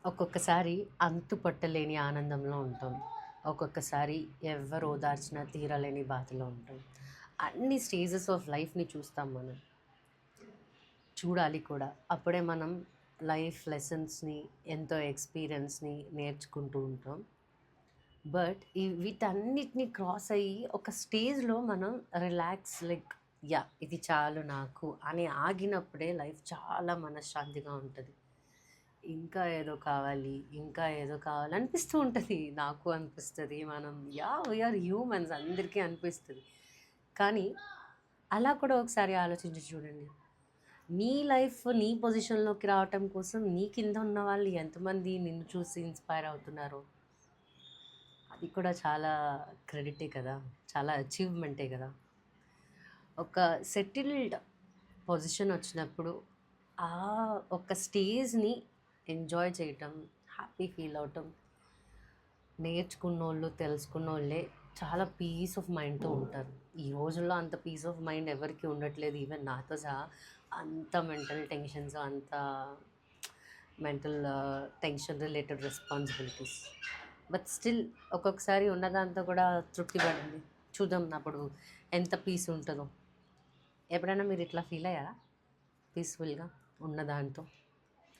ఒక్కొక్కసారి అంతు పట్టలేని ఆనందంలో ఉంటాం. ఒక్కొక్కసారి ఎవ్వరు ఓదార్చినా తీరలేని బాధలో ఉంటాం. అన్ని స్టేజెస్ ఆఫ్ లైఫ్‌ని చూస్తాం మనం. చూడాలి కూడా. అప్పుడే మనం లైఫ్ లెసన్స్‌ని, ఎంతో ఎక్స్‌పీరియన్స్‌ని నేర్చుకుంటూ ఉంటాం. బట్ వీటన్నిటిని క్రాస్ అయ్యి ఒక స్టేజ్‌లో మనం రిలాక్స్ లైక్ యాహ్! ఇది చాలు నాకు అని ఆగినప్పుడే లైఫ్ చాలా మనశ్శాంతిగా ఉంటది. ఇంకా ఏదో కావాలి, ఇంకా ఏదో కావాలి అనిపిస్తూ ఉంటది. నాకు అనిపిస్తది. మనం యాహ్! వి ఆర్ హ్యూమన్స్ అందరికీ అనిపిస్తది. కానీ అలా కూడా ఒకసారి ఆలోచించి చూడండి. నీ లైఫ్ నీ పొజిషన్‌లోకి రావటం కోసం నీ కింద ఉన్న వాళ్ళు ఎంతమంది నిన్ను చూసి ఇన్‌స్పైర్ అవుతున్నారో, అది కూడా చాలా క్రెడిటే కదా! చాలా అచీవ్‌మెంటే కదా! ఒక సెటిల్డ్ పొజిషన్ వచ్చినప్పుడు ఆ ఒక స్టేజ్‌ని ఎంజాయ్ చేయటం, హ్యాపీ ఫీల్ అవ్వటం, నేర్చుకున్నోళ్ళు, తెలుసుకున్నోళ్ళే చాలా పీస్ ఆఫ్ మైండ్‌తో ఉంటారు. ఈ రోజుల్లో అంత పీస్ ఆఫ్ మైండ్ ఎవరికీ ఉండట్లేదు. ఈవెన్ నాతో సహా అంత మెంటల్ టెన్షన్స్, అంత mental tension related responsibilities. But still ఒక్కొక్కసారి ఉన్నదాంతో కూడా తృప్తి పడండి. చూద్దాం అప్పుడు ఎంత పీస్ ఉంటదో. ఎప్పుడైనా మీరు ఇట్లా ఫీల్ అయ్యారా? పీస్‌ఫుల్‌గా ఉన్నదాంతో?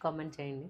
కామెంట్ చేయండి.